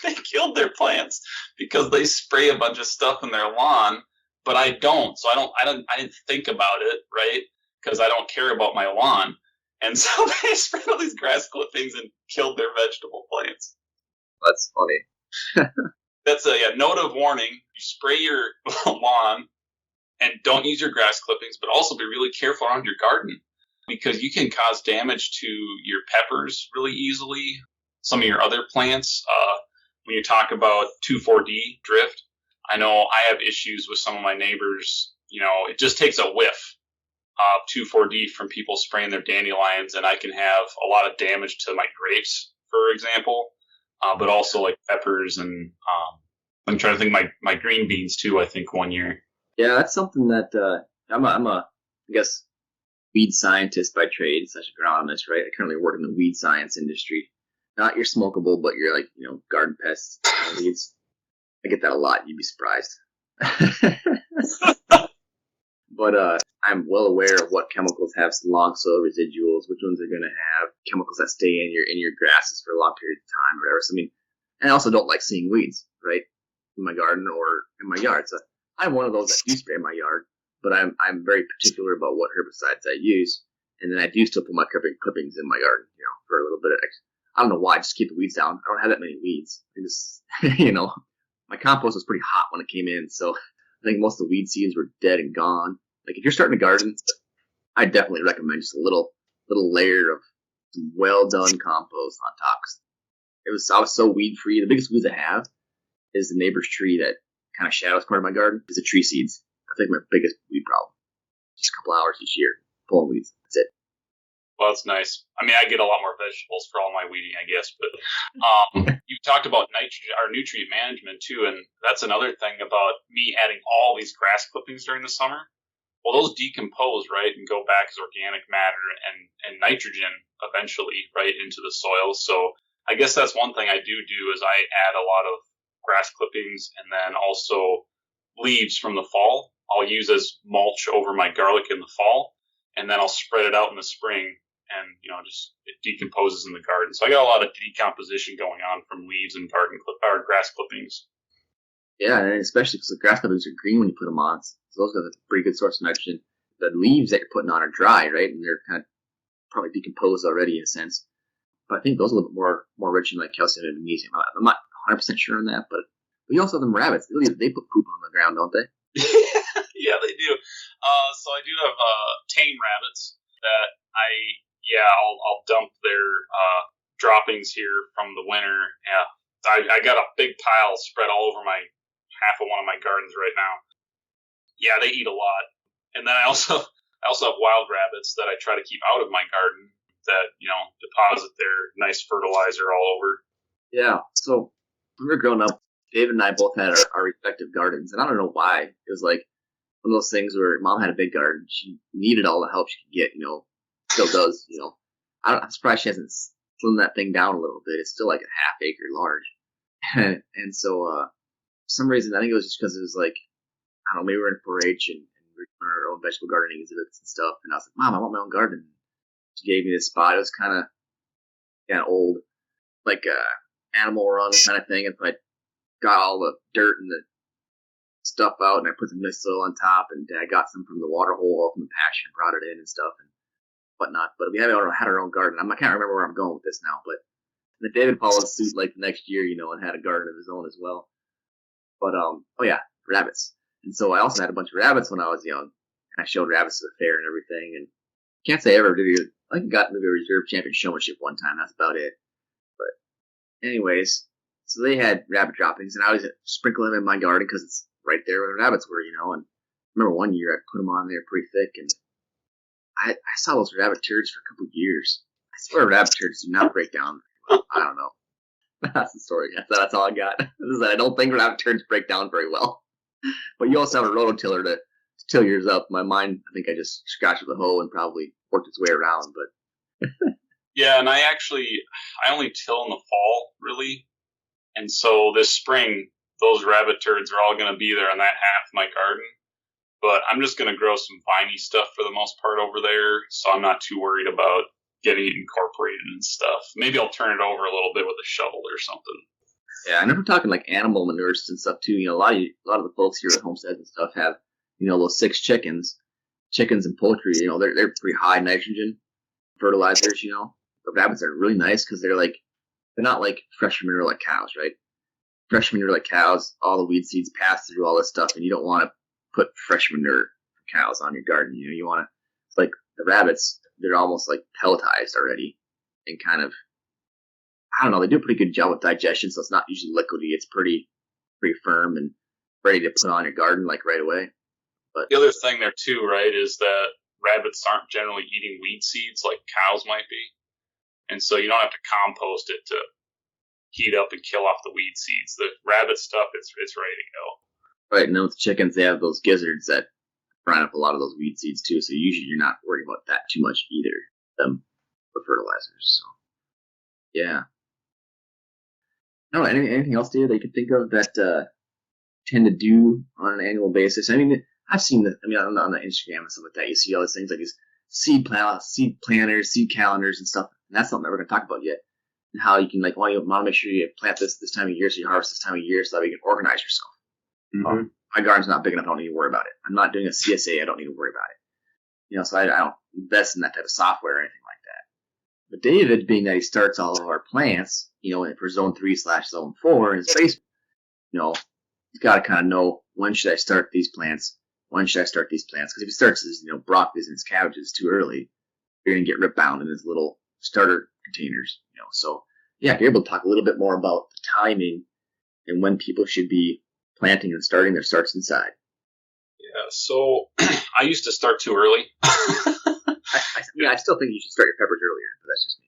they killed their plants because they spray a bunch of stuff in their lawn, but I don't. So I didn't think about it, right? Because I don't care about my lawn, and so they sprayed all these grass clippings and killed their vegetable plants. That's funny. That's a note of warning: you spray your lawn, and don't use your grass clippings, but also be really careful around your garden because you can cause damage to your peppers really easily. Some of your other plants, when you talk about 2,4-D drift, I know I have issues with some of my neighbors. It just takes a whiff of 2,4-D from people spraying their dandelions, and I can have a lot of damage to my grapes, for example, but also like peppers and I'm trying to think my green beans too, I think one year. Yeah, that's something that I'm a I guess, weed scientist by trade, such agronomist, right? I currently work in the weed science industry. Not your smokable, but your garden pests, weeds. I get that a lot. You'd be surprised. But I'm well aware of what chemicals have long soil residuals, which ones are going to have chemicals that stay in your grasses for a long period of time, or whatever. So and I also don't like seeing weeds, right, in my garden or in my yard. So I'm one of those that do spray in my yard, but I'm very particular about what herbicides I use, and then I do still put my clippings in my garden, for a little bit of extra. I don't know why, just keep the weeds down. I don't have that many weeds. I just, my compost was pretty hot when it came in, so I think most of the weed seeds were dead and gone. Like, if you're starting a garden, I definitely recommend just a little layer of some well-done compost on top. I was so weed-free. The biggest weeds I have is the neighbor's tree that kind of shadows part of my garden is the tree seeds. I think my biggest weed problem. Just a couple hours each year pulling weeds. That's it. Well, that's nice. I mean, I get a lot more vegetables for all my weeding, I guess. But you talked about nitrogen or nutrient management too, and that's another thing about me adding all these grass clippings during the summer. Well, those decompose, right, and go back as organic matter and nitrogen eventually, right, into the soil. So I guess that's one thing I do is I add a lot of grass clippings and then also leaves from the fall. I'll use as mulch over my garlic in the fall, and then I'll spread it out in the spring. And, just it decomposes in the garden. So I got a lot of decomposition going on from leaves and grass clippings. Yeah, and especially because the grass clippings are green when you put them on. So those are a pretty good source of nitrogen. The leaves that you're putting on are dry, right? And they're kind of probably decomposed already in a sense. But I think those are a little bit more rich in like calcium and magnesium. I'm not 100% sure on that, but we also have them rabbits. They put poop on the ground, don't they? Yeah, they do. So I do have tame rabbits that I'll dump their droppings here from the winter. Yeah, I got a big pile spread all over half of one of my gardens right now. Yeah, they eat a lot, and then I also have wild rabbits that I try to keep out of my garden that deposit their nice fertilizer all over. Yeah. So when we were growing up, David and I both had our respective gardens, and I don't know why. It was like one of those things where Mom had a big garden. She needed all the help she could get, still does, I'm surprised she hasn't slimmed that thing down a little bit. It's still like a half acre large. And so, for some reason, I think it was just because it was like, I don't know, maybe we were in 4-H and we were doing our own vegetable gardening exhibits and stuff. And I was like, Mom, I want my own garden. She gave me this spot. It was kind of old, like Animal Run kind of thing. And so I got all the dirt and the stuff out, and I put some nice soil on top, and Dad got some from the water hole up in the pasture and brought it in and stuff and whatnot. But we had our own garden. I can't remember where I'm going with this now, but David followed suit like the next year, and had a garden of his own as well. But rabbits. And so I also had a bunch of rabbits when I was young. And I showed rabbits to the fair and everything. And can't say I ever did. I got maybe a reserve champion showmanship one time. That's about it. But anyways, so they had rabbit droppings, and I was sprinkling them in my garden because it's right there where the rabbits were, And I remember one year I put them on there pretty thick, and I saw those rabbit turds for a couple of years. I swear rabbit turds do not break down. Well, I don't know. That's the story. That's all I got. I don't think rabbit turds break down very well. But you also have a rototiller to till yours up. My mind, I think I just scratched with a hoe and probably worked its way around. But yeah, and I only till in the fall, really. And so this spring, those rabbit turds are all going to be there on that half of my garden. But I'm just going to grow some viney stuff for the most part over there, so I'm not too worried about getting it incorporated and stuff. Maybe I'll turn it over a little bit with a shovel or something. Yeah, I never talking like animal manures and stuff too. A lot of the folks here at homesteads and stuff have, those 6 chickens and poultry. They're pretty high nitrogen fertilizers. The rabbits are really nice because they're not like fresh manure like cows, right? Fresh manure like cows, all the weed seeds pass through all this stuff, and you don't want to put fresh manure for cows on your garden. You want to, like the rabbits, they're almost like pelletized already, and kind of, I don't know, they do a pretty good job with digestion, so it's not usually liquidy. It's pretty firm and ready to put on your garden like right away. But the other thing there too, right, is that rabbits aren't generally eating weed seeds like cows might be, and so you don't have to compost it to heat up and kill off the weed seeds. The rabbit stuff, it's ready to go. Right, and then with chickens, they have those gizzards that grind up a lot of those weed seeds too, so usually you're not worried about that too much either, for fertilizers. So, yeah. No, anything else, Dave, that you can think of that tend to do on an annual basis? I mean, I've seen on the Instagram and stuff like that, you see all these things like these seed planners, seed calendars and stuff, and that's something that we're going to talk about yet. And how you can, you want to make sure you plant this time of year, so you harvest this time of year, so that you can organize yourself. Mm-hmm. My garden's not big enough, I don't need to worry about it. I'm not doing a CSA, I don't need to worry about it. So I don't invest in that type of software or anything like that. But David, being that he starts all of our plants, for zone 3/zone 4 in his basement, he's got to kind of know, when should I start these plants? When should I start these plants? Because if he starts his, broccolis and his cabbages too early, you're going to get rip bound in his little starter containers, So, yeah, if you're able to talk a little bit more about the timing and when people should be planting and starting their starts inside. Yeah, so I used to start too early. I still think you should start your peppers earlier, but that's just me.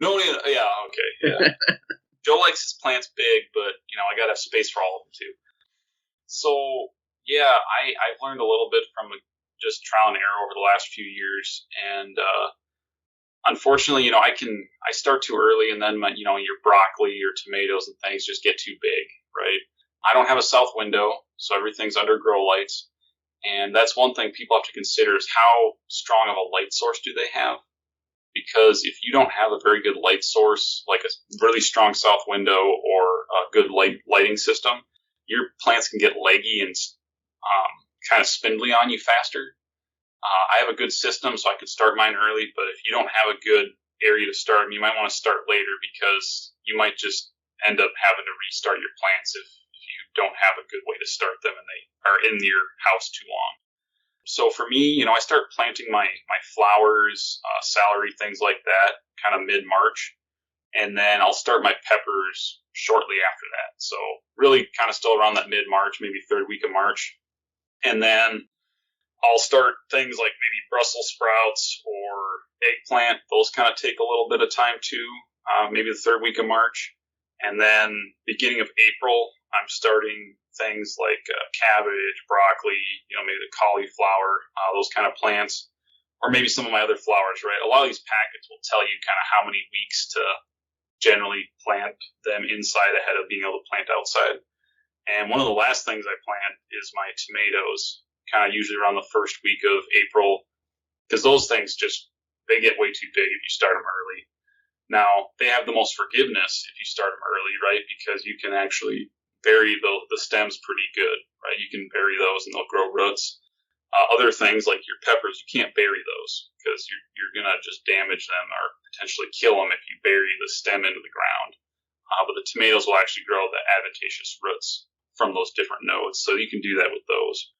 No, yeah, okay, yeah. Joe likes his plants big, but, I got to have space for all of them, too. So, yeah, I've learned a little bit from just trial and error over the last few years, and unfortunately, I start too early, and then your broccoli or tomatoes and things just get too big, right? I don't have a south window, so everything's under grow lights, and that's one thing people have to consider is how strong of a light source do they have? Because if you don't have a very good light source, like a really strong south window or a good lighting system, your plants can get leggy and kind of spindly on you faster. I have a good system, so I could start mine early, but if you don't have a good area to start them, you might want to start later because you might just end up having to restart your plants if you don't have a good way to start them and they are in your house too long. So for me, I start planting my flowers, celery, things like that, kind of mid-March, and then I'll start my peppers shortly after that. So really kind of still around that mid-March, maybe third week of March. And then I'll start things like maybe Brussels sprouts or eggplant. Those kind of take a little bit of time too, maybe the third week of March. And then beginning of April, I'm starting things like cabbage, broccoli, maybe the cauliflower, those kind of plants, or maybe some of my other flowers, right? A lot of these packets will tell you kind of how many weeks to generally plant them inside ahead of being able to plant outside. And one of the last things I plant is my tomatoes, kind of usually around the first week of April, because those things they get way too big if you start them early. Now, they have the most forgiveness if you start them early, right? Because you can actually bury the stems pretty good, right? You can bury those and they'll grow roots. Other things like your peppers, you can't bury those because you're going to just damage them or potentially kill them if you bury the stem into the ground. But the tomatoes will actually grow the adventitious roots from those different nodes, so you can do that with those.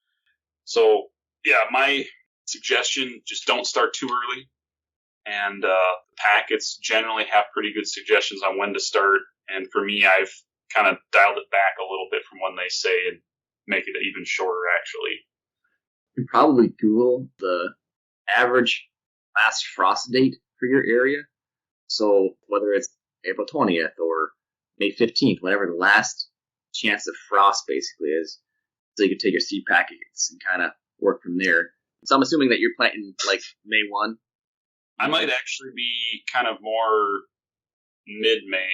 So, yeah, my suggestion, just don't start too early. And the packets generally have pretty good suggestions on when to start. And for me, I've kind of dialed it back a little bit from when they say and make it even shorter, actually. You can probably Google the average last frost date for your area. So whether it's April 20th or May 15th, whatever the last chance of frost basically is, so you can take your seed packets and kind of work from there. So I'm assuming that you're planting like May 1. I might actually be kind of more mid-May.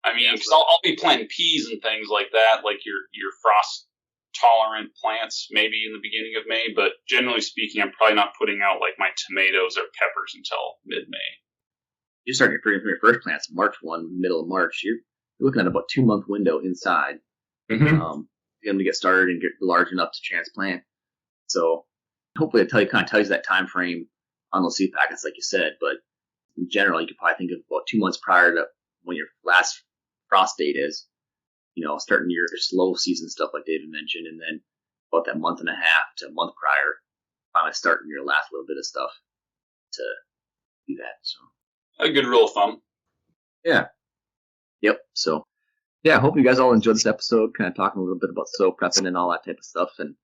I mean, because I'll be planting peas and things like that, like your frost-tolerant plants maybe in the beginning of May, but generally speaking, I'm probably not putting out like my tomatoes or peppers until mid-May. You're starting from your first plants March 1, middle of March. You're looking at about 2-month window inside. Mm-hmm. For them to get started and get large enough to transplant. So hopefully it tells you that time frame on those seed packets, like you said. But in general, you could probably think of about 2 months prior to when your last frost date is. Starting your slow season stuff like David mentioned, and then about that month and a half to a month prior, finally starting your last little bit of stuff to do that. So a good rule of thumb. Yeah. Yep. So yeah, I hope you guys all enjoyed this episode, kind of talking a little bit about soil prepping and all that type of stuff, and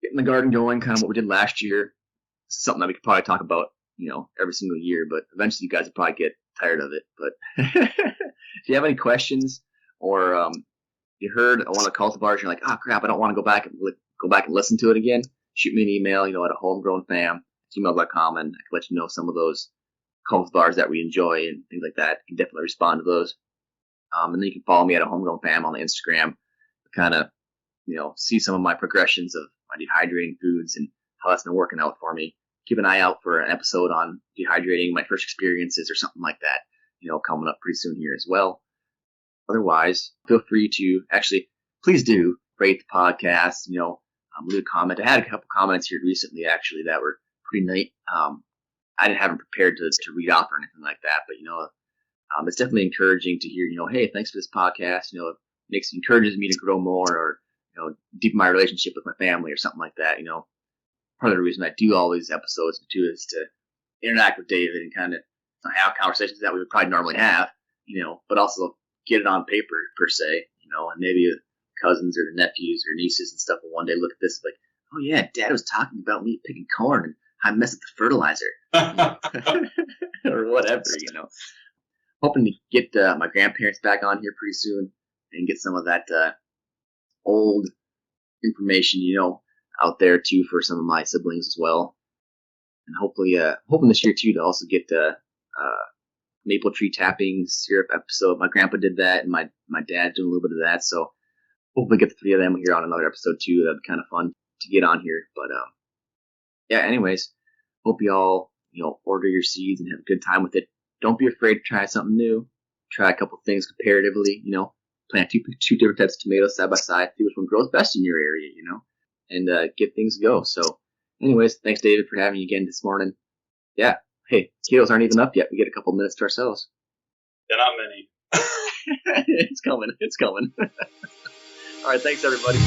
getting the garden going, kind of what we did last year. This is something that we could probably talk about, every single year, but eventually you guys will probably get tired of it. But if you have any questions or you heard one of the cultivars, and you're like, oh crap, I don't want to go back and listen to it again, shoot me an email, at homegrownfam@gmail.com, and I can let you know some of those cultivars that we enjoy and things like that. You can definitely respond to those. And then you can follow me at @homegrownfam on the Instagram to kind of, see some of my progressions of my dehydrating foods and how that's been working out for me. Keep an eye out for an episode on dehydrating, my first experiences or something like that, coming up pretty soon here as well. Otherwise, feel free to please do rate the podcast, leave a comment. I had a couple comments here recently, actually, that were pretty neat. I haven't prepared to read off or anything like that, but, it's definitely encouraging to hear, hey, thanks for this podcast. It encourages me to grow more or, deepen my relationship with my family or something like that. Part of the reason I do all these episodes too is to interact with David and kind of have conversations that we would probably normally have, but also get it on paper per se, and maybe cousins or nephews or nieces and stuff will one day look at this like, oh yeah, Dad was talking about me picking corn and I messed with the fertilizer or whatever, Hoping to get my grandparents back on here pretty soon and get some of that old information, out there too for some of my siblings as well. And hopefully, hoping this year too to also get maple tree tapping syrup episode. My grandpa did that, and my dad doing a little bit of that. So hopefully get the three of them here on another episode too. That'd be kind of fun to get on here. But yeah. Anyways, hope you all order your seeds and have a good time with it. Don't be afraid to try something new. Try a couple things comparatively, plant two different types of tomatoes side by side, see which one grows best in your area, and get things go. So anyways, thanks David for having me again this morning. Yeah. Hey, potatoes aren't even up yet. We get a couple minutes to ourselves. They're not many. It's coming. All right. Thanks everybody.